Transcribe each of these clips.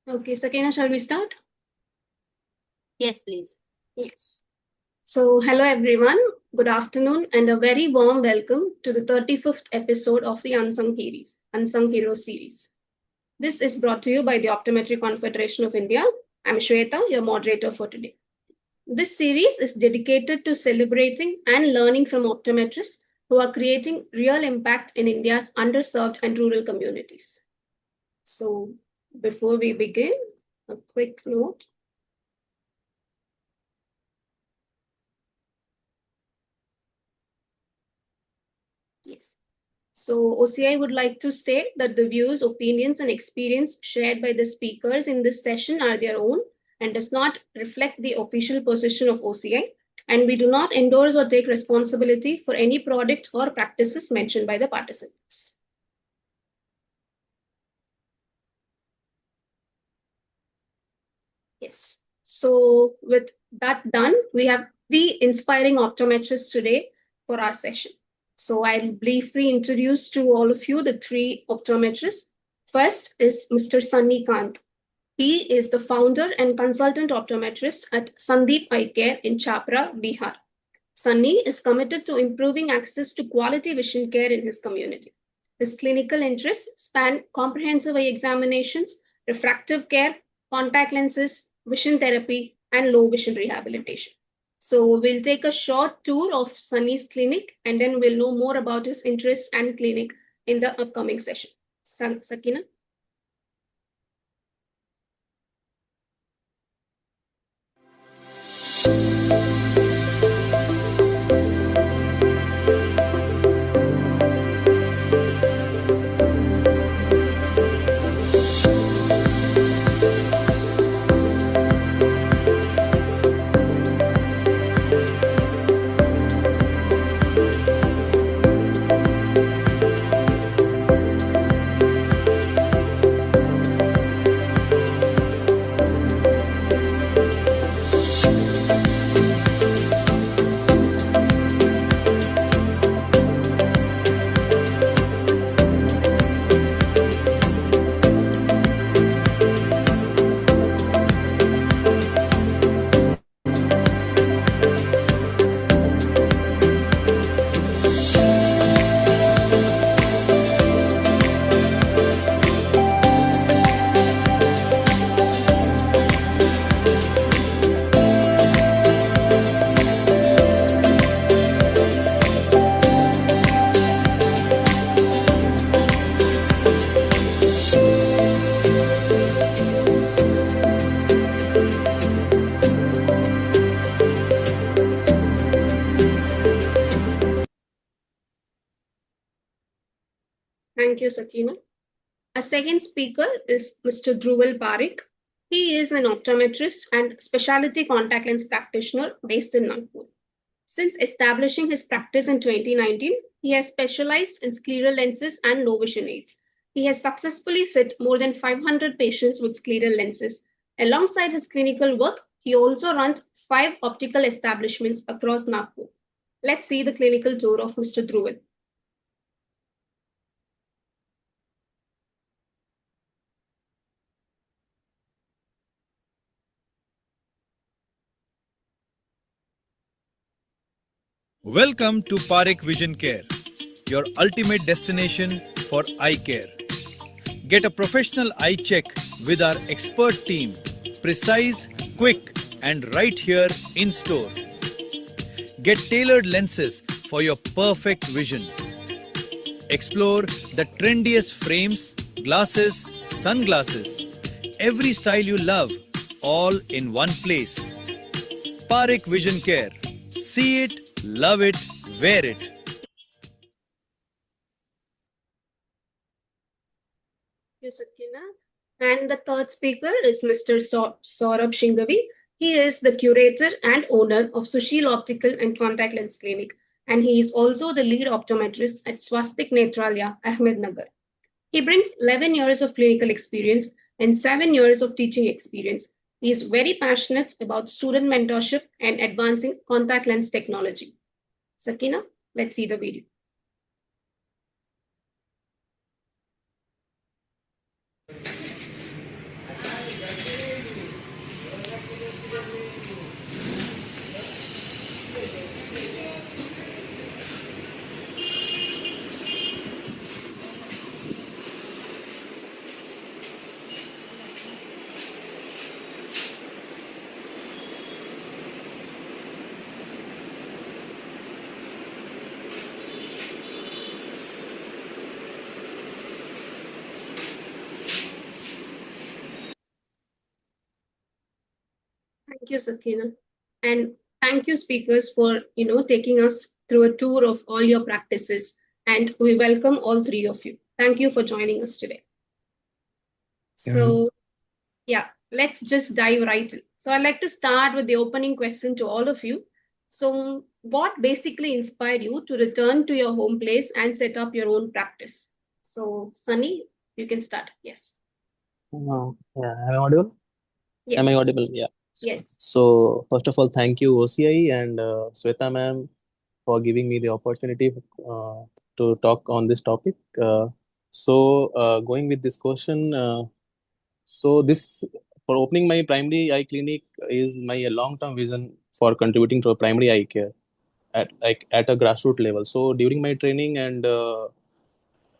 Okay, Sakina, shall we start? Yes, please. Yes. So, hello everyone, good afternoon, and a very warm welcome to the 35th episode of the Unsung Heroes series. This is brought to you by the Optometry Confederation of India. I'm Shweta, your moderator for today. This series is dedicated to celebrating and learning from optometrists who are creating real impact in India's underserved and rural communities. So, before we begin, a quick note. Yes. So, OCI would like to state that the views, opinions, and experience shared by the speakers in this session are their own and does not reflect the official position of OCI. And we do not endorse or take responsibility for any product or practices mentioned by the participants. Yes. So, with that done, we have three inspiring optometrists today for our session. So, I'll briefly introduce to all of you the three optometrists. First is Mr. Sunny Kant. He is the founder and consultant optometrist at Sandeep Eye Care in Chapra, Bihar. Sunny is committed to improving access to quality vision care in his community. His clinical interests span comprehensive eye examinations, refractive care, contact lenses, vision therapy, and low vision rehabilitation. So, we'll take a short tour of Sunny's clinic and then we'll know more about his interests and clinic in the upcoming session. Sakina? Thank you, Sakina. Our second speaker is Mr. Dhruval Parekh. He is an optometrist and specialty contact lens practitioner based in Nagpur. Since establishing his practice in 2019, he has specialized in scleral lenses and low vision aids. He has successfully fit more than 500 patients with scleral lenses. Alongside his clinical work, he also runs 5 optical establishments across Nagpur. Let's see the clinical tour of Mr. Dhruval. Welcome to Parekh Vision Care, your ultimate destination for eye care. Get a professional eye check with our expert team, precise, quick, and right here in store. Get tailored lenses for your perfect vision. Explore the trendiest frames, glasses, sunglasses, every style you love, all in one place. Parekh Vision Care. See it, love it, wear it. Yes, Sakina. And the third speaker is Mr. Saurabh Shingavi. He is the curator and owner of Sushil Optical and Contact Lens Clinic, and he is also the lead optometrist at Swastik Netralaya, Ahmednagar. He brings 11 years of clinical experience and 7 years of teaching experience. He is very passionate about student mentorship and advancing contact lens technology. Sakina, let's see the video. Thank you, Satina. And thank you, speakers, for taking us through a tour of all your practices. And we welcome all three of you. Thank you for joining us today. So, yeah, let's just dive right in. So, I'd like to start with the opening question to all of you. So, what basically inspired you to return to your home place and set up your own practice? So, Sunny, you can start. Yes. Yeah, am I audible? Am I Yes. audible? Yeah. Yes. So, first of all, thank you, OCI and Sweta ma'am, for giving me the opportunity to talk on this topic. Going with this question, this for opening my primary eye clinic is my long-term vision for contributing to a primary eye care at a grassroots level. So, during my training and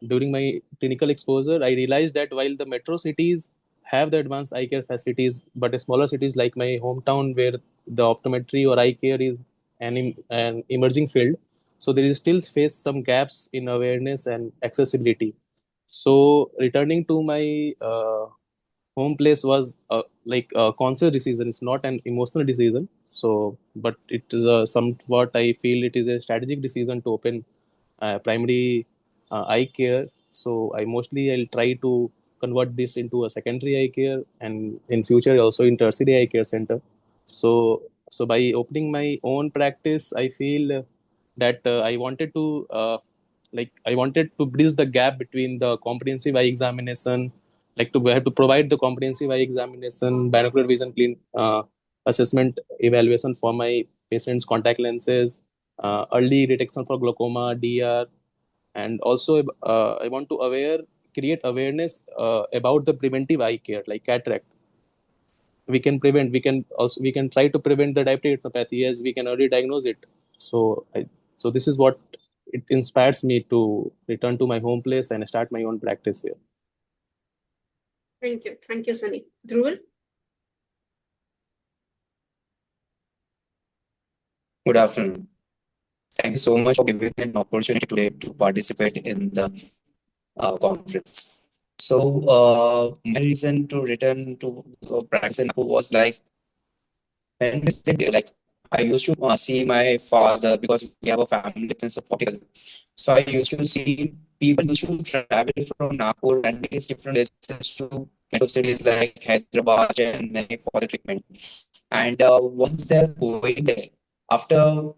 during my clinical exposure, I realized that while the metro cities have the advanced eye care facilities, but smaller cities like my hometown, where the optometry or eye care is an emerging field, so there is still face some gaps in awareness and accessibility. So returning to my home place was like a conscious decision. It's not an emotional decision. So, but it is a somewhat I feel it is a strategic decision to open primary eye care. So I mostly I'll try to convert this into a secondary eye care and in future also in tertiary eye care center. So by opening my own practice, I feel that I wanted to I wanted to bridge the gap between the comprehensive eye examination, like to have to provide the comprehensive eye examination, binocular vision clean assessment evaluation for my patients' contact lenses, early detection for glaucoma, DR, and also I want to create awareness about the preventive eye care like cataract. We can try to prevent the diabetic retinopathy as we can already diagnose it. So this is what it inspires me to return to my home place and start my own practice here. Thank you. Thank you, Sunny. Dhruval? Good afternoon. Thank you so much for giving an opportunity today to participate in the conference. So, my reason to return to practice in Nagpur was like when we sit there, like I used to see my father because we have a family distance of 40 kilometers. So I used to see people used to travel from Nagpur and various different places to metro cities like Hyderabad, Chennai for the treatment. And once they're going there, after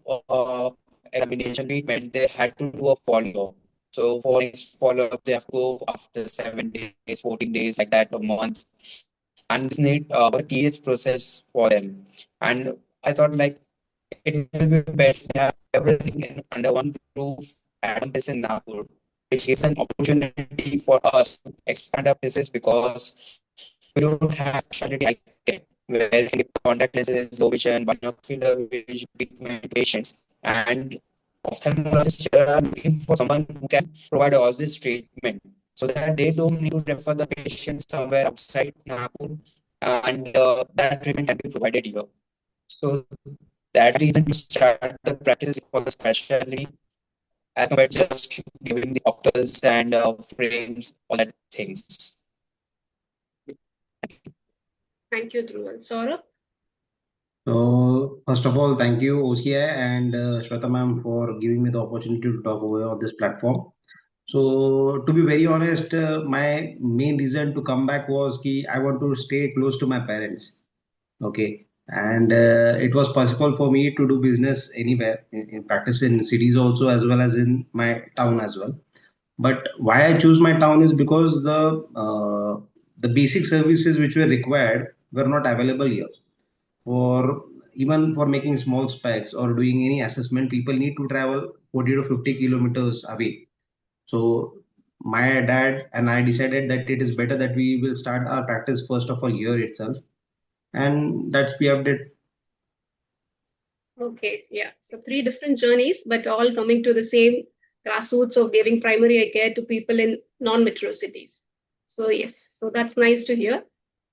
examination treatment, they had to do a follow-up. So for next follow-up, they have to go after 7 days, 14 days, like that, a month. And this need a tedious process for them. And I thought like it will be better if we have everything under one roof at one place in Nagpur, which gives an opportunity for us to expand our business because we don't have specialty eye care where we can give contact lenses, low vision, binocular vision treatment to patients. And ophthalmologists here are looking for someone who can provide all this treatment so that they don't need to refer the patient somewhere outside Nagpur and that treatment can be provided here. So that reason to start the practice for the specialty as compared to just giving the optals and frames, all that things. Thank you, Dhruval. Saurabh? So, first of all, thank you, OCI and Shweta ma'am, for giving me the opportunity to talk over on this platform. So, to be very honest, my main reason to come back was ki I want to stay close to my parents. Okay. And it was possible for me to do business anywhere, in practice in cities also, as well as in my town as well. But why I choose my town is because the basic services which were required were not available here. For even for making small specs or doing any assessment, people need to travel 40 to 50 kilometers away. So my dad and I decided that it is better that we will start our practice first of all here itself, and that's we have did. Okay, yeah. So three different journeys, but all coming to the same grassroots of giving primary eye care to people in non-metro cities. So yes, so that's nice to hear.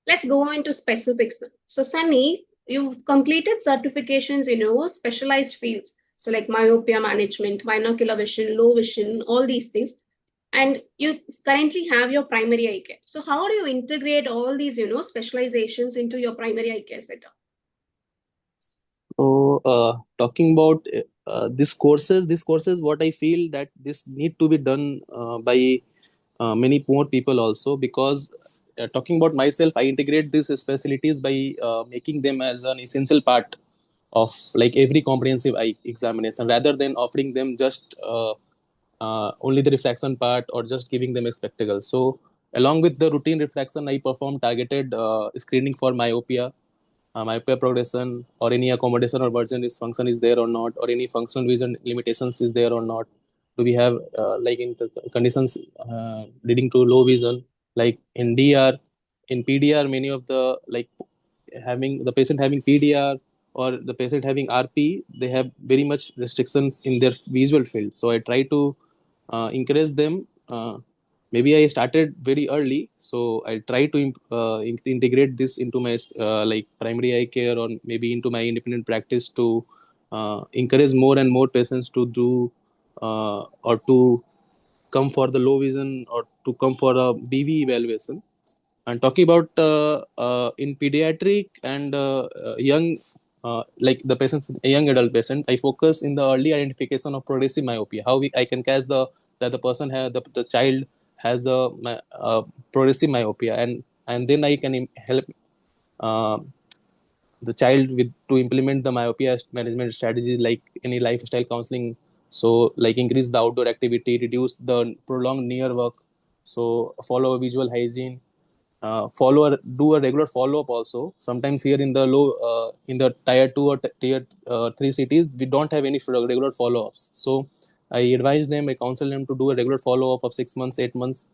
Let's go into specifics now. So Sunny, you've completed certifications in your specialized fields. So like myopia management, binocular vision, low vision, all these things. And you currently have your primary eye care. So how do you integrate all these, specializations into your primary eye care setup? So, talking about these courses, what I feel that this need to be done by many more people also, because talking about myself, I integrate these specialties by making them as an essential part of like every comprehensive eye examination, rather than offering them just only the refraction part or just giving them a spectacle. So, along with the routine refraction, I perform targeted screening for myopia progression, or any accommodation or version is function is there or not, or any functional vision limitations is there or not. Do we have like in the conditions leading to low vision, like in DR, in PDR, many of the like having the patient having PDR or the patient having RP, they have very much restrictions in their visual field. So I try to encourage them. Maybe I started very early, so I try to integrate this into my like primary eye care, or maybe into my independent practice, to encourage more and more patients to do or to come for the low vision or to come for a BV evaluation. And talking about in pediatric and young, like the patient, a young adult patient, I focus in the early identification of progressive myopia. How I can catch that the person has the child has the progressive myopia, and then I can help uh, the child with to implement the myopia management strategies, like any lifestyle counseling. So like increase the outdoor activity, reduce the prolonged near work, so follow visual hygiene, do a regular follow up also. Sometimes here in the low in the tier 2 or tier 3 cities, we don't have any regular follow ups. So I advise them, I counsel them to do a regular follow up of 6 months, 8 months,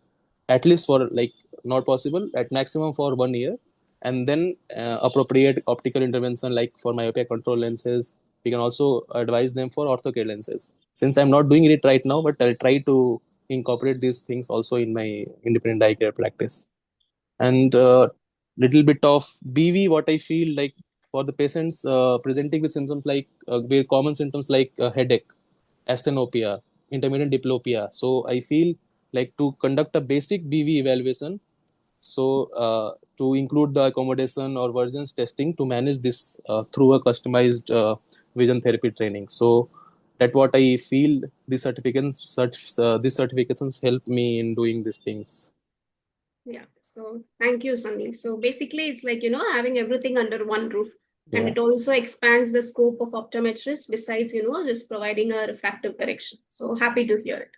at least for like, not possible at maximum for 1 year. And then appropriate optical intervention, like for myopia control lenses. We can also advise them for orthocare lenses. Since I'm not doing it right now, but I'll try to incorporate these things also in my independent eye care practice. And little bit of BV, what I feel like, for the patients presenting with symptoms like very common symptoms like headache, asthenopia, intermittent diplopia. So I feel like to conduct a basic BV evaluation, so to include the accommodation or versions testing to manage this through a customized vision therapy training. So that what I feel these certifications help me in doing these things. Yeah. So thank you, Sunny. So basically, it's like, having everything under one roof. And Yeah. it also expands the scope of optometrists besides, just providing a refractive correction. So happy to hear it.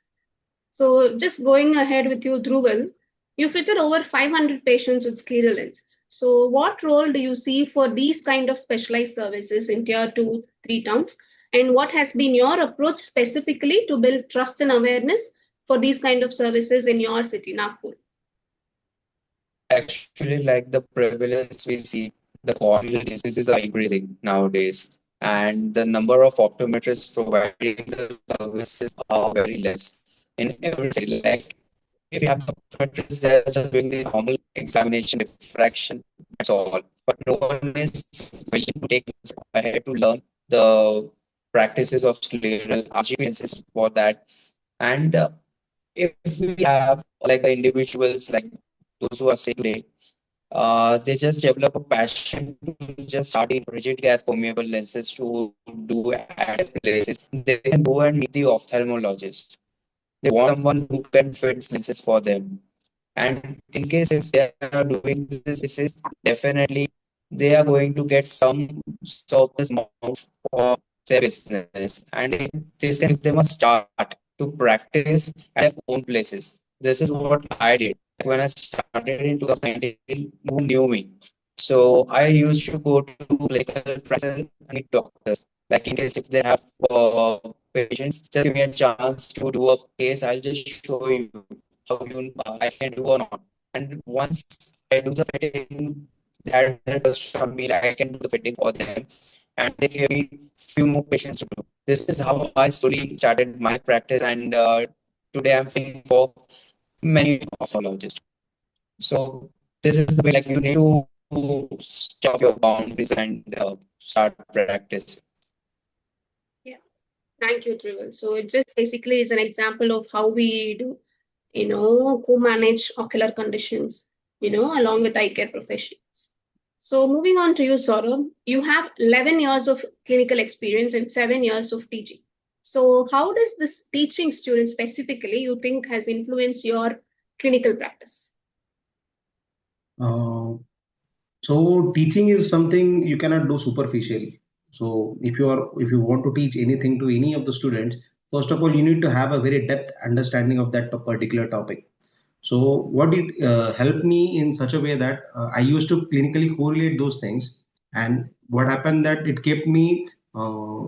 So just going ahead with you, Dhruval, you fitted over 500 patients with scleral lenses. So what role do you see for these kind of specialized services in tier 2, 3 towns? And what has been your approach specifically to build trust and awareness for these kind of services in your city, Nagpur? Actually, like the prevalence we see, the corneal diseases are increasing nowadays, and the number of optometrists providing the services are very less in every city. Like if you have the optometrists, they're just doing the normal examination, diffraction, that's all. But no one is willing to take ahead to learn the practices of scleral lenses for that. And if we have like the individuals like those who are sick today, they just develop a passion to just start in rigid gas permeable lenses to do at places. They can go and meet the ophthalmologist. They want someone who can fit lenses for them. And in case if they are doing this is definitely they are going to get some surplus amount for their business, and this can give them a start to practice at their own places. This is what I did. When I started in 2019, no one knew me. So I used to go to clinical practice and meet doctors. Like in case if they have patients, just give me a chance to do a case. I'll just show you how you I can do or not. And once I do the fitting, that trust on me, like I can do the fitting for them, and they give me few more patients to do. This is how I slowly started my practice, and today I'm fitting for many ophthalmologists. So this is the way, like you need to stop your boundaries and start practice. Yeah. Thank you, Dhruval. So it just basically is an example of how we do, co-manage ocular conditions, along with eye care professionals. So moving on to you, Saurabh, you have 11 years of clinical experience and 7 years of teaching. So how does this teaching students specifically you think has influenced your clinical practice? Uh, so teaching is something you cannot do superficially. So if you want to teach anything to any of the students, first of all, you need to have a very depth understanding of that particular topic. So what it helped me in such a way that I used to clinically correlate those things, and what happened that it kept me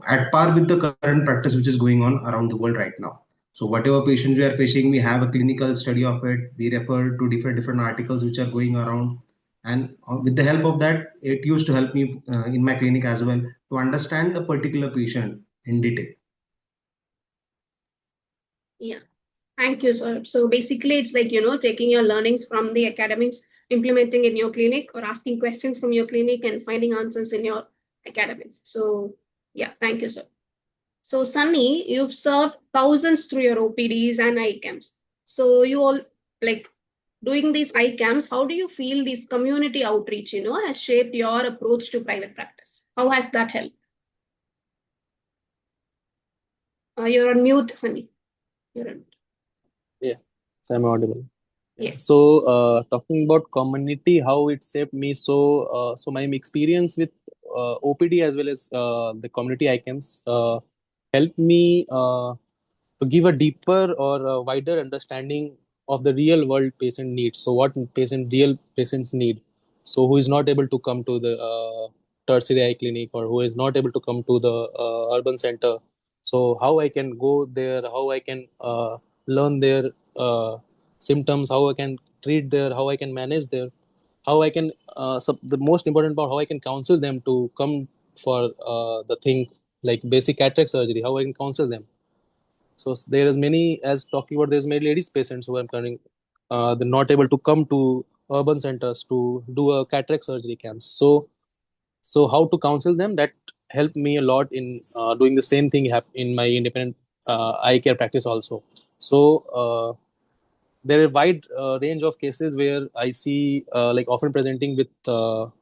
at par with the current practice which is going on around the world right now. So whatever patients we are facing, we have a clinical study of it. We refer to different articles which are going around, and with the help of that, it used to help me in my clinic as well to understand the particular patient in detail. Yeah. Thank you, sir. So basically, it's like, taking your learnings from the academics, implementing in your clinic, or asking questions from your clinic and finding answers in your academics. So, yeah, thank you, sir. So, Sunny, you've served thousands through your OPDs and ICAMs. So, you all like doing these ICAMs, how do you feel this community outreach, has shaped your approach to private practice? How has that helped? You're on mute, Sunny. You're on mute. Yeah, so I'm audible. Yes. So, talking about community, how it shaped me. So my experience with OPD as well as the community ICAMs helped me to give a deeper or a wider understanding of the real world patient needs. So, what real patients need. So, who is not able to come to the tertiary eye clinic, or who is not able to come to the urban center. So, how I can go there, how I can learn their symptoms, how I can treat there, how I can manage there, how I can the most important part, how I can counsel them to come for the thing like basic cataract surgery, how I can counsel them. So there is many, as talking about, there's many ladies patients who are coming, they're not able to come to urban centers to do a cataract surgery camps. So how to counsel them, that helped me a lot in doing the same thing in my independent eye care practice also. So there are a wide range of cases where I see like often presenting with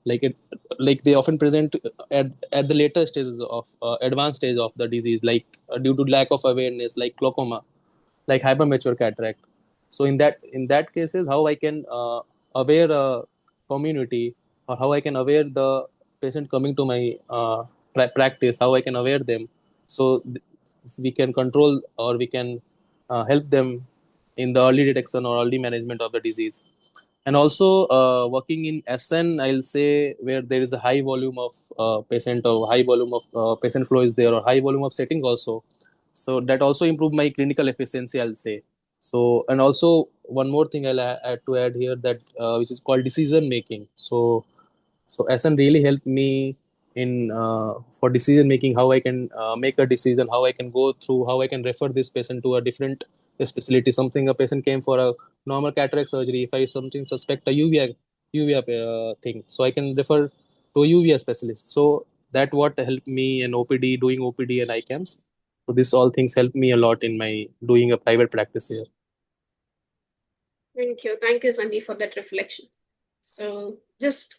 like they often present at the later stages of advanced stage of the disease, like due to lack of awareness, like glaucoma, like hypermature cataract. So in that cases, how I can aware a community, or how I can aware the patient coming to my practice, how I can aware them, so we can control, or we can help them in the early detection or early management of the disease. And also working in SN, I'll say, where there is a high volume of patient, or high volume of patient flow is there, or high volume of setting also. So that also improve my clinical efficiency, I'll say. So, and also one more thing I'll add to add here, that which is called decision making. So SN really helped me in for decision making, how I can make a decision, how I can go through, how I can refer this patient to a different specialty. Something a patient came for a normal cataract surgery. If I something suspect a UVA thing, so I can refer to a UVA specialist. So that what helped me in OPD, doing OPD and ICAMs. So this all things helped me a lot in my doing a private practice here. Thank you, Sandy, for that reflection. So just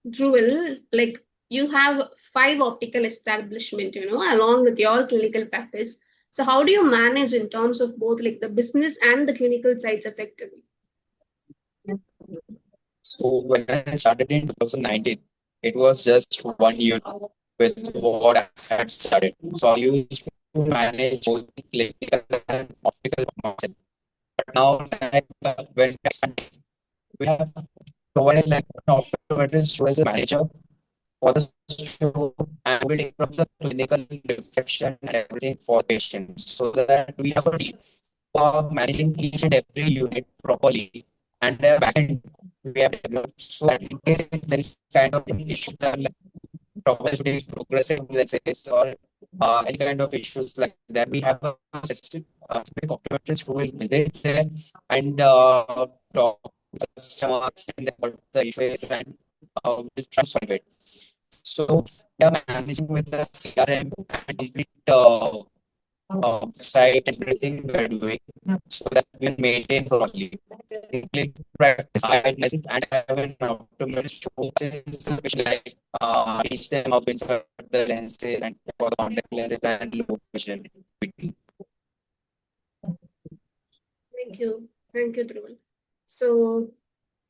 Jewel, like you have 5 optical establishment, along with your clinical practice. So how do you manage in terms of both like the business and the clinical sides effectively? So when I started in 2019, it was just 1 year with what I had started. So I used to manage both clinical and optical myself. But now, like, when we expanded, we have provided like an optometrist who is a manager for the show, and we take from the clinical reflection and everything for patients, so that we have a team for managing each and every unit properly, and the backend we have developed, so that in case if there is kind of issue that like problem should be progressive, let's say, or any kind of issues like that, we have a specific optometrist who will visit there and talk to the customers and what the issue is, and will try to solve it. So we are managing with the CRM and complete site and everything we are doing, so that we maintain properly. practice. I myself and I have an optometrist who is the patient like teach them how to insert the lenses and for the contact lenses and low vision. Thank you, Dhruval. So,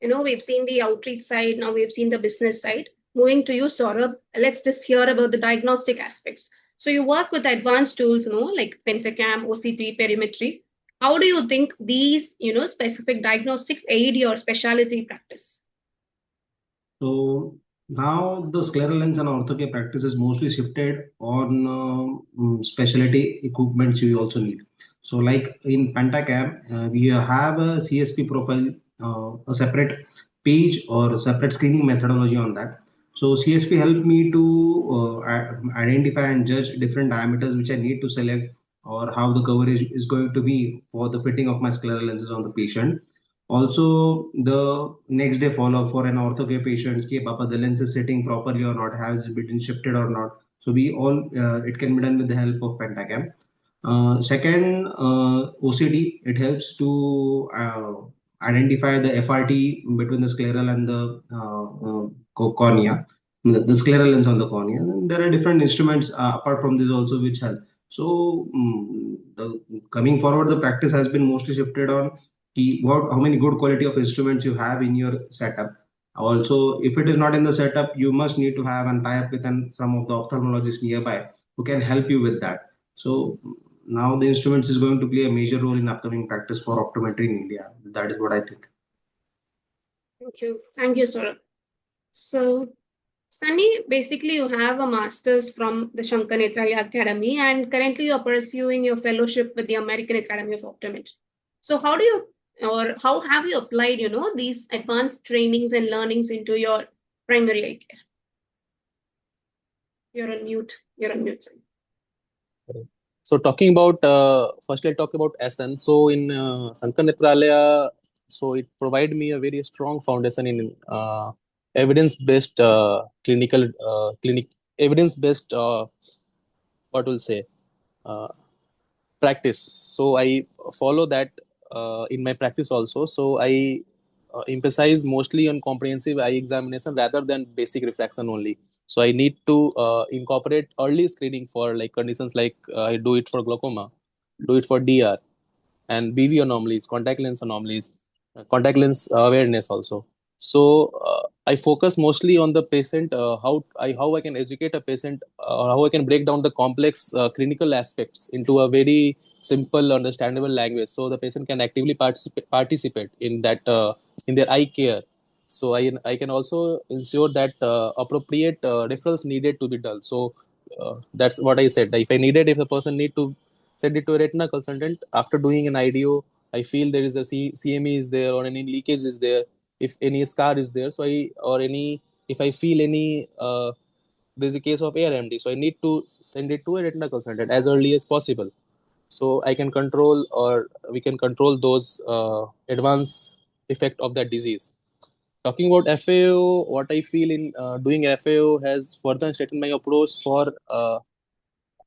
we've seen the outreach side, now we've seen the business side. Moving to you, Saurabh, let's just hear about the diagnostic aspects. So, you work with advanced tools, like Pentacam, OCT, perimetry. How do you think these, specific diagnostics aid your specialty practice? So now the scleral lens and orthocare practice is mostly shifted on specialty equipments you also need. So like in Pentacam, we have a CSP profile, a separate page or a separate screening methodology on that. So CSP helped me to identify and judge different diameters which I need to select or how the coverage is going to be for the fitting of my scleral lenses on the patient. Also, the next day follow-up for an ortho patient, ki papa the lens is sitting properly or not, has it been shifted or not. So we all it can be done with the help of Pentacam. Second, OCD, it helps to identify the FRT between the scleral and the cornea, the scleral lens on the cornea. And there are different instruments apart from this also which help. So coming forward, the practice has been mostly shifted on how many good quality of instruments you have in your setup. Also, if it is not in the setup, you must need to have and tie up with some of the ophthalmologists nearby who can help you with that. So now the instruments is going to play a major role in upcoming practice for optometry in India. That is what I think. Thank you, Saurabh. So, Sunny, basically you have a master's from the Shankar Netralaya Academy and currently you're pursuing your fellowship with the American Academy of Optometry. So how have you applied, these advanced trainings and learnings into your primary eye care? You're on mute, Sunny. So talking about first, I'll talk about SN. So in Shankar Netralaya, so it provided me a very strong foundation in evidence-based evidence-based what will say practice. So I follow that in my practice also. So I emphasize mostly on comprehensive eye examination rather than basic refraction only. So I need to incorporate early screening for like conditions like I do it for glaucoma, do it for DR, and BV anomalies, contact lens anomalies, contact lens awareness also. So I focus mostly on the patient, how I can educate a patient, how I can break down the complex clinical aspects into a very simple, understandable language, so the patient can actively participate in that in their eye care. So I can also ensure that appropriate referrals needed to be done. So that's what I said. If a person need to send it to a retina consultant after doing an IDO, I feel there is a CME is there or any leakage is there, if any scar is there. So if I feel any there's a case of ARMD, so I need to send it to a retina consultant as early as possible. So I can control or we can control those advanced effect of that disease. Talking about FAO, what I feel in doing FAO has further straightened my approach for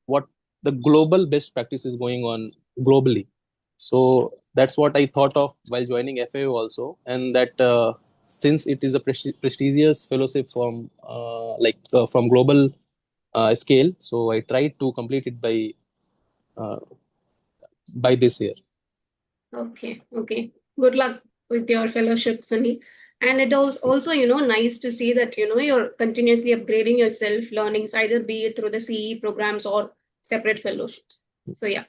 what the global best practice is going on globally. So that's what I thought of while joining FAO also, and that since it is a prestigious fellowship from global scale, so I tried to complete it uh, by this year. Okay. Good luck with your fellowship, Sunny. And it was also, nice to see that, you're continuously upgrading yourself, learnings, either be it through the CE programs or separate fellowships. So yeah.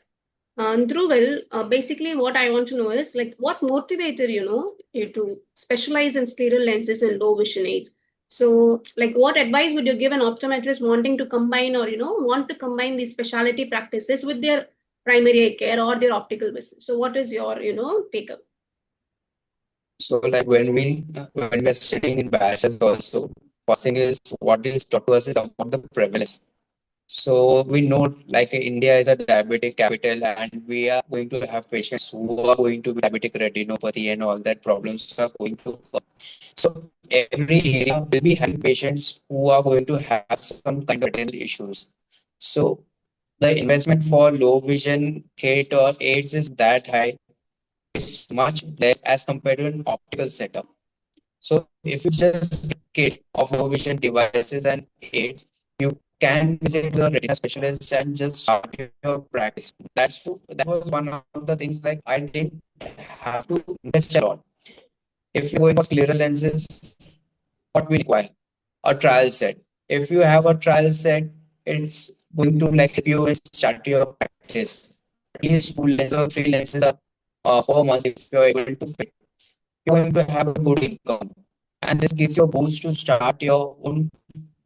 Dhruval, basically what I want to know is like what motivated, you to specialize in scleral lenses and low vision aids. So like what advice would you give an optometrist wanting to combine or, want to combine these specialty practices with their primary eye care or their optical business? So what is your, take up? So like when we're studying in batches also, first thing is what is taught to us is about the prevalence. So we know like India is a diabetic capital and we are going to have patients who are going to be diabetic retinopathy and all that problems are going to come. So every area will be having patients who are going to have some kind of retinal issues. So the investment for low vision kit or aids is that high. is much less as compared to an optical setup. So if you just get a kit of low vision devices and aids, you can visit the retina specialist and just start your practice. That was one of the things like I didn't have to invest a lot. If you're going for clearer lenses, what we require? A trial set. If you have a trial set, it's going to like help you start your practice. At least 2 lenses or 3 lenses per month if you're able to fit. You're going to have a good income. And this gives you a boost to start your own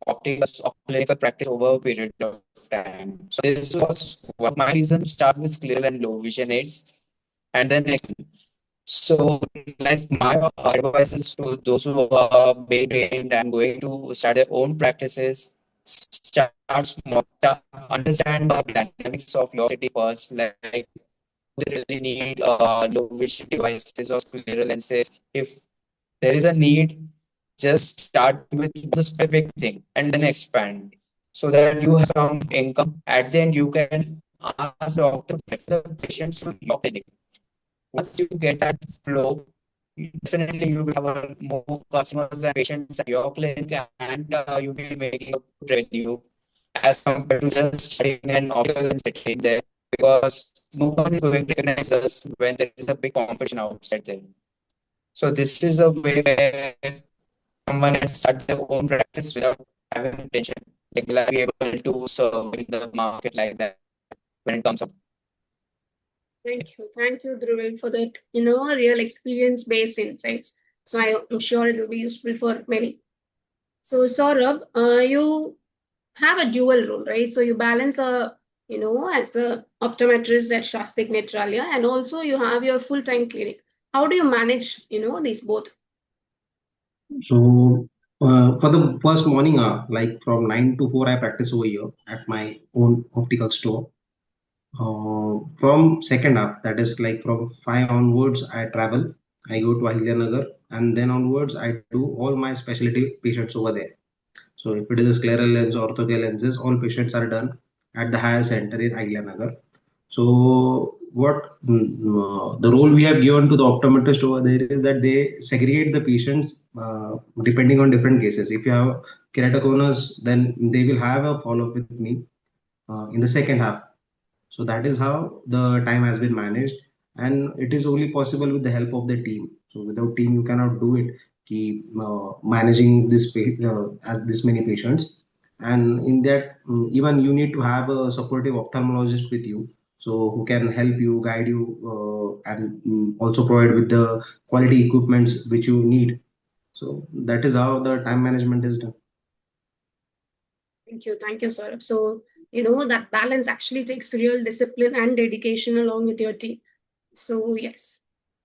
optical or clinical practice over a period of time. So this was one of my reason to start with clear and low vision aids. And then next, so like my advice is to those who are being trained and going to start their own practices, start small, understand the dynamics of your city first, like they really need low vision devices or clear lenses. If there is a need, just start with the specific thing and then expand so that you have some income. At the end, you can ask the doctor to refer the patients to your clinic. Once you get that flow, definitely you will have more customers and patients at your clinic, and you will be making a good revenue as compared to just studying an optical and sitting there, because no one is going to recognize us when there is a big competition outside there. So this is a way where someone can start their own practice without having attention. Like will I be able to serve in the market like that when it comes up? Thank you, Dhruval, for that, real experience-based insights. So I'm sure it will be useful for many. So Saurabh, you have a dual role, right? So you balance as a optometrist at Shastik Netralia, and also you have your full-time clinic. How do you manage, these both? So for the first morning hour, like from 9 to 4, I practice over here at my own optical store. From second half, that is like from 5 onwards, I travel. I go to Nagar, and then onwards, I do all my specialty patients over there. So if it is a scleral lens, orthogel lenses, all patients are done at the higher center in Nagar. So the role we have given to the optometrist over there is that they segregate the patients depending on different cases. If you have keratoconus, then they will have a follow up with me in the second half. So that is how the time has been managed, and it is only possible with the help of the team. So without team, you cannot do it. Keep managing as this many patients, and in that, even you need to have a supportive ophthalmologist with you, so who can help you, guide you, and also provide with the quality equipments which you need. So that is how the time management is done. Thank you, Saurabh. So, that balance actually takes real discipline and dedication along with your team. So, yes.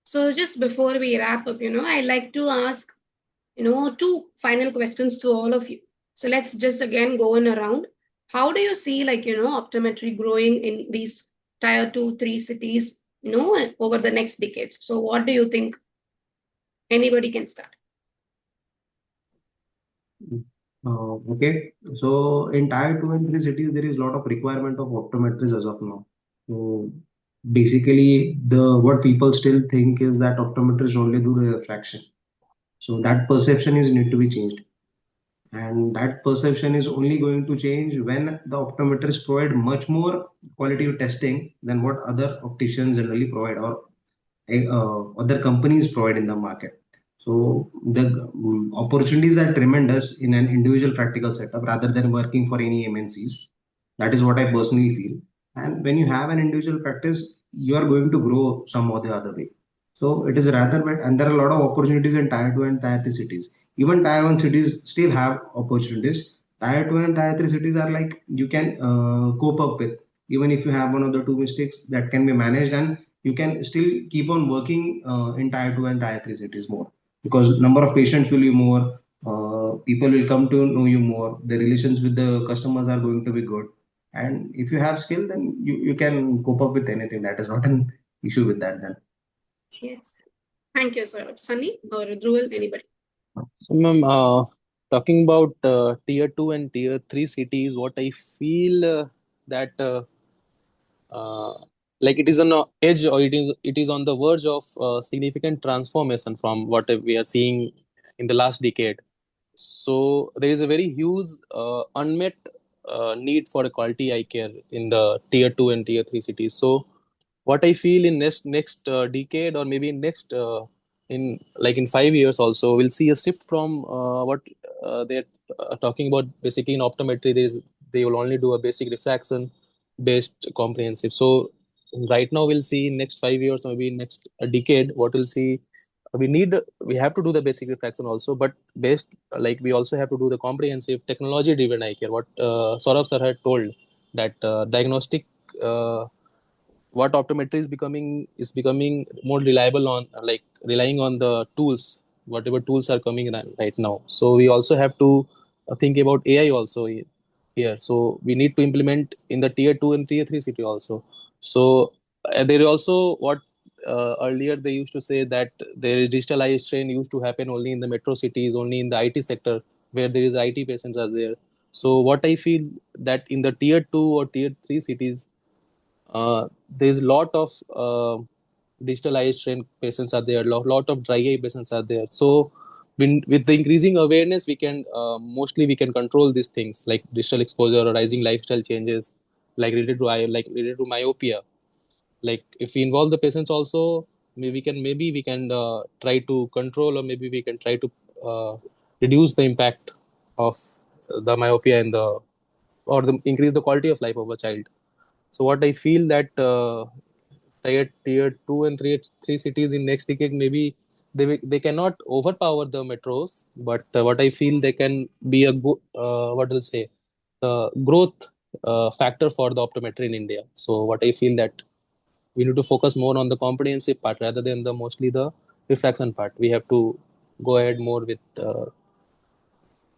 So, just before we wrap up, I'd like to ask, two final questions to all of you. So, let's just again go in around. How do you see, optometry growing in these tier 2, 3 cities, over the next decades? So, what do you think? Anybody can start. Okay, so in tier 2 and 3 cities, there is a lot of requirement of optometrists as of now. So basically, the what people still think is that optometrists only do the refraction. So that perception is need to be changed, and that perception is only going to change when the optometrists provide much more quality testing than what other opticians generally provide, or other companies provide in the market. So the opportunities are tremendous in an individual practical setup rather than working for any MNCs. That is what I personally feel. And when you have an individual practice, you are going to grow some or the other way. So it is rather better, and there are a lot of opportunities in tier 2 and tier 3 cities. Even tier 1 cities still have opportunities. Tier 2 and tier 3 cities are like you can cope up with. Even if you have one of the two mistakes, that can be managed, and you can still keep on working in tier 2 and tier 3 cities more, because number of patients will be more, people will come to know you more, the relations with the customers are going to be good, and if you have skill, then you can cope up with anything. That is not an issue with that then. Yes. Thank you, Saurabh. Sunny or Dhruval, anybody? So, ma'am, talking about tier 2 and tier 3 cities, what I feel that uh, like it is on the edge, or it is on the verge of significant transformation from what we are seeing in the last decade. So there is a very huge unmet need for a quality eye care in the tier 2 and tier 3 cities. So what I feel in next decade, or maybe next in like in 5 years also, we'll see a shift from what they're talking about. Basically in optometry, they will only do a basic refraction based comprehensive. So right now we'll see in next 5 years, or maybe next a decade, what we'll see, we have to do the basic refraction also, but based, like we also have to do the comprehensive technology driven eye care. What Saurabh sir had told, that diagnostic, what optometry is becoming more reliable on, like relying on the tools, whatever tools are coming right now. So we also have to think about AI also here. So we need to implement in the tier 2 and tier 3 city also. So there is also what earlier they used to say, that there is digitalized train used to happen only in the metro cities, only in the IT sector, where there is IT patients are there. So what I feel, that in the tier 2 or tier 3 cities, there's a lot of digitalized trained patients are there, lot of dry eye patients are there. So with the increasing awareness, we can mostly we can control these things like digital exposure or rising lifestyle changes, like related to myopia. Like if we involve the patients also, maybe we can try to control, or maybe we can try to reduce the impact of the myopia and the, or increase the quality of life of a child. So what I feel, that tier 2 and three cities in next decade, maybe they cannot overpower the metros, but what I feel, they can be a good, what will say, growth factor for the optometry in India. So what I feel, that we need to focus more on the comprehensive part rather than the mostly the refraction part. We have to go ahead more with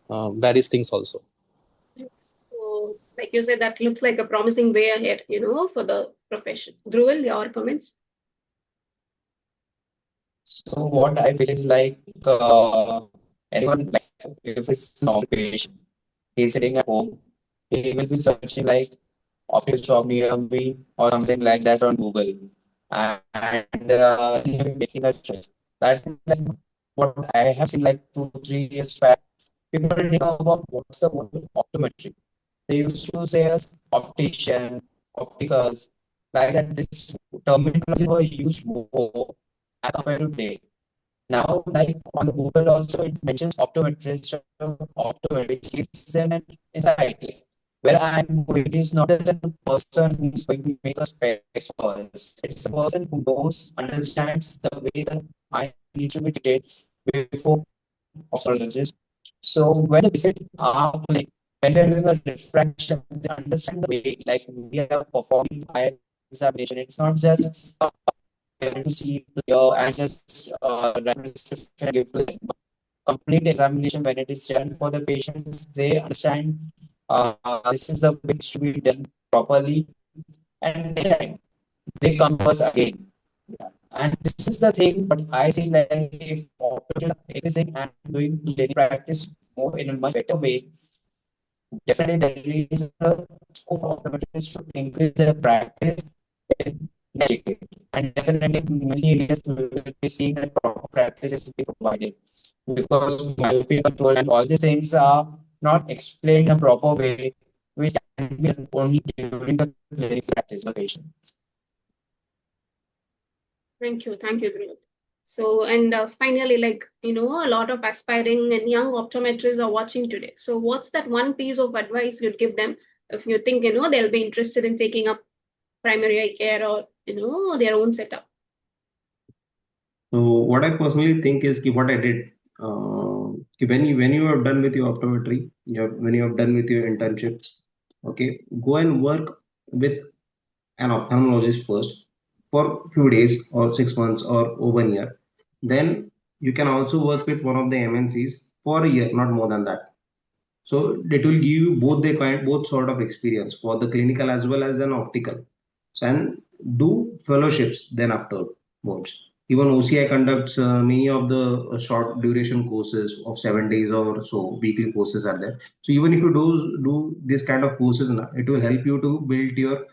various things also. Yes. So, like you said, that looks like a promising way ahead, for the profession. Dhruval, your comments? So what I feel is like anyone, like if it's an occupation, he's sitting at home, he will be searching like office job near me or something like that on Google, and he will be making a choice. That is like what I have seen like 2 3 years back. People didn't know about what's the word optometry. They used to say as optician, opticals, like that. This terminology was used more as compared to today. Now, like on Google also, it mentions optometrist, optometrist gives them an insight. Like, where I'm going is not as a person who is going to make a specs for us. It's a person who knows, understands the way that I need to be treated before ophthalmologist. So when the visit are like when they're doing a refraction, they understand the way like we are performing eye examination. It's not just able to see clear and just prescription give like complete examination when it is done for the patients. They understand this is the way it should be done properly, and they come to us again. Yeah. And this is the thing, but I see like if optometrists are increasing and doing daily practice more in a much better way, definitely there is a scope for optometrists to increase their practice in next decade. And definitely in many areas we will be seeing that proper practice is being provided because myopia control and all these things are not explained in a proper way, which can be done only during the clinical practice of patients. Thank you, Dhruval. So, and finally, like, a lot of aspiring and young optometrists are watching today. So, what's that one piece of advice you'd give them if you think, they'll be interested in taking up primary eye care or, their own setup? So what I personally think is what I did. When you are done with your optometry, when you are done with your internships, okay, go and work with an ophthalmologist first for few days or 6 months or over a year. Then you can also work with one of the MNCs for a year, not more than that. So it will give you both sort of experience for the clinical as well as an optical. So, and do fellowships then afterwards. Even OCI conducts many of the short duration courses of 7 days or so. Weekly courses are there. So even if you do this kind of courses, it will help you to build your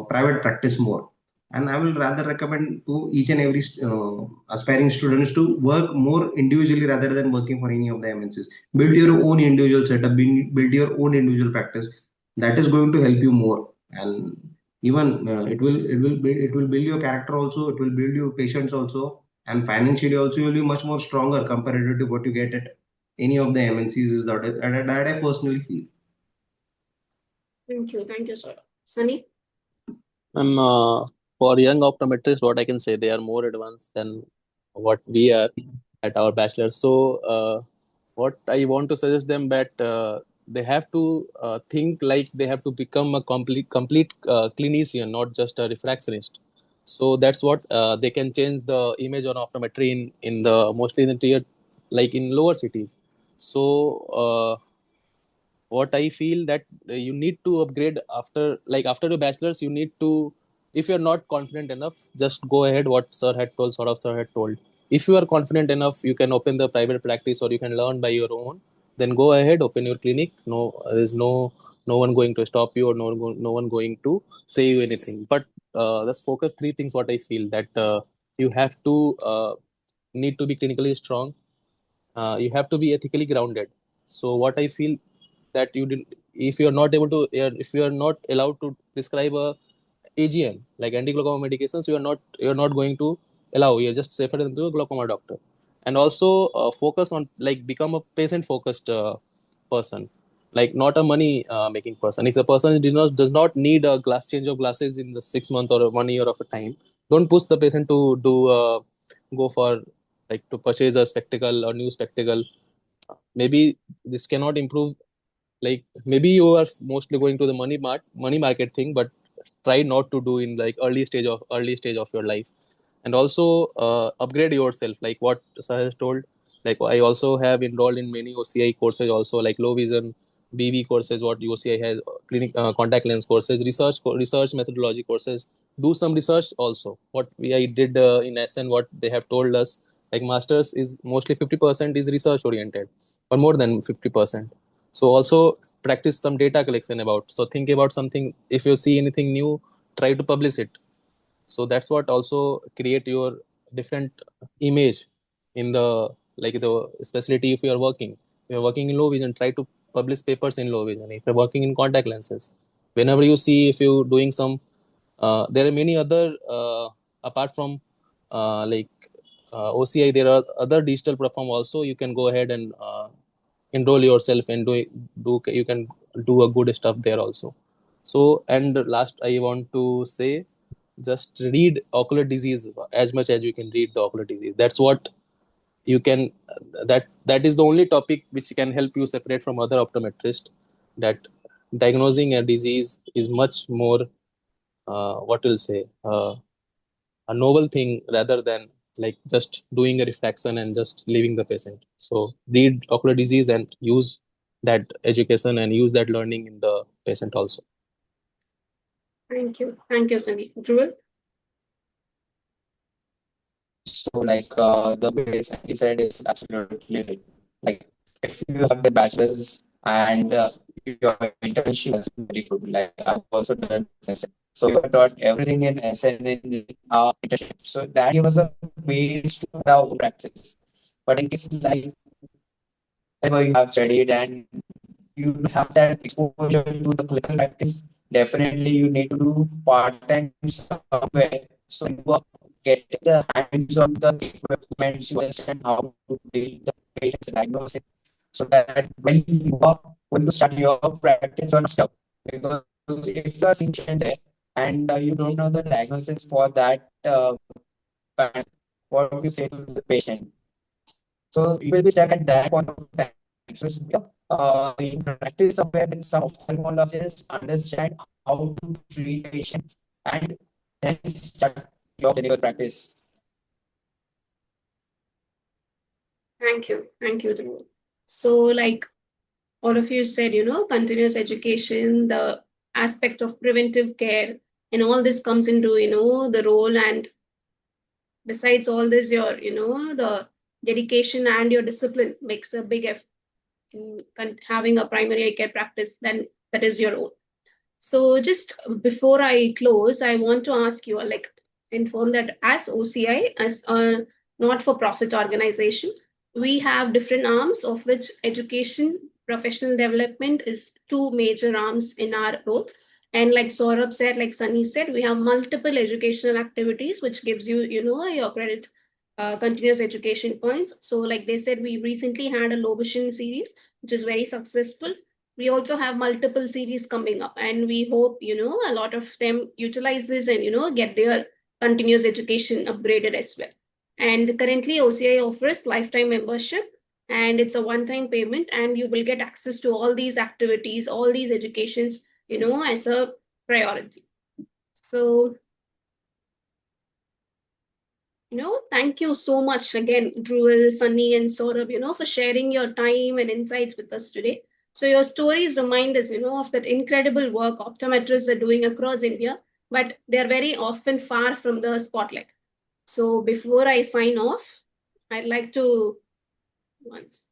private practice more. And I will rather recommend to each and every aspiring students to work more individually rather than working for any of the MNCs. Build your own individual setup, build your own individual practice. That is going to help you more, and even it will build your character also. It will build your patience also, and financially also you will be much more stronger compared to what you get at any of the MNCs. Is that I personally feel. Thank you, sir. Sunny? For young optometrists, what I can say, they are more advanced than what we are at our bachelor's. So, what I want to suggest them that they have to think like they have to become a complete clinician, not just a refractionist. So that's what they can change the image on optometry in the mostly in the tier, like in lower cities. So what I feel that you need to upgrade after the bachelor's. You need to, if you're not confident enough, just go ahead what sir had told, sort of sir had told. If you are confident enough, you can open the private practice or you can learn by your own. Then go ahead, open your clinic. No, there's no one going to stop you or no one going to say you anything. But let's focus three things. What I feel that you have to need to be clinically strong. You have to be ethically grounded. So what I feel that you didn't, if you are not able to, if you are not allowed to prescribe a AGM like anti-glaucoma medications, you are not going to allow. You're just safer than to a glaucoma doctor. And also focus on, like, become a patient focused person, like not a money making person. If the person does not need a glass change of glasses in the 6 month or 1 year of a time, don't push the patient to do go for, like, to purchase a spectacle or new spectacle. Maybe this cannot improve, like maybe you are mostly going to the money market thing, but try not to do in like early stage of your life. And also upgrade yourself, like what sir has told. Like I also have enrolled in many OCI courses also, like low vision BV courses, what OCI has, clinic contact lens courses, research methodology courses. Do some research also. What I did in SN, what they have told us, like masters is mostly 50% is research oriented, or more than 50%. So also practice some data collection about. So think about something. If you see anything new, try to publish it. So that's what also create your different image in the, like the specialty. If you are working in low vision, try to publish papers in low vision. If you're working in contact lenses, whenever you see, if you doing some there are many other apart from like OCI, there are other digital platform also. You can go ahead and enroll yourself and do you can do a good stuff there also. So, and last I want to say, just read ocular disease as much as you can read the ocular disease. That's what you can, that is the only topic which can help you separate from other optometrists. That diagnosing a disease is much more what will say a novel thing rather than like just doing a refraction and just leaving the patient. So read ocular disease and use that education and use that learning in the patient also. Thank you, Sunny. Dhruv? So, like, the way Sandy said is absolutely right. Like, if you have the bachelor's and your internship is very good, like, I've also done SN. So, we were taught everything in SN in our internship. So, that gives us a base to our practice. But in cases like whenever you have studied and you have that exposure to the clinical practice, definitely you need to do part-time somewhere. So you are getting the hands on the equipment, you understand how to deal with the patient's diagnosis, so that when you are going to start your practice, you're not stuck. Because if you are seeing patient there and you don't know the diagnosis for that kind, what would you say to the patient? So you will be stuck at that point of time. So you practice somewhere with some ophthalmologists, understand how to treat patients, and then start your clinical practice. Thank you, Dhruv. So, like all of you said, continuous education, the aspect of preventive care, and all this comes into, the role. And besides all this, your, the dedication and your discipline makes a big effort in having a primary eye care practice, then that is your own. So just before I close, I want to ask you, like, inform that as OCI, as a not-for-profit organization, we have different arms, of which education, professional development is two major arms in our roles. And like Saurabh said, like Sunny said, we have multiple educational activities, which gives you, your credit continuous education points. So like they said, we recently had a low vision series, which is very successful. We also have multiple series coming up, and we hope, a lot of them utilize this and, get their continuous education upgraded as well. And currently OCI offers lifetime membership, and it's a one-time payment, and you will get access to all these activities, all these educations, as a priority. So, thank you so much again, Dhruval, Sunny, and Saurabh, for sharing your time and insights with us today. So your stories remind us, of that incredible work optometrists are doing across India, but they're very often far from the spotlight. So before I sign off, I'd like to once.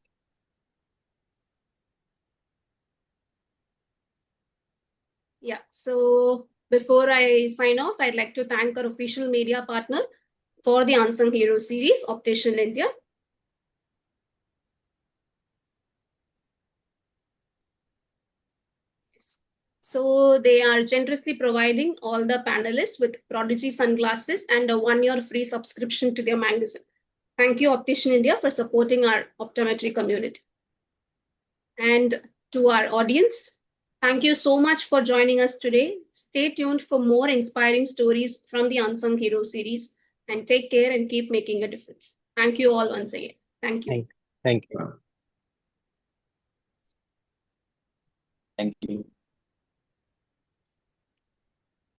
Yeah, so before I sign off, I'd like to thank our official media partner for the Unsung Hero series, Optician India. So they are generously providing all the panelists with Prodigy sunglasses and a 1-year free subscription to their magazine. Thank you, Optician India, for supporting our optometry community. And to our audience, thank you so much for joining us today. Stay tuned for more inspiring stories from the Unsung Hero series, and take care and keep making a difference. Thank you all once again. Thank you. Thank you. Thank you.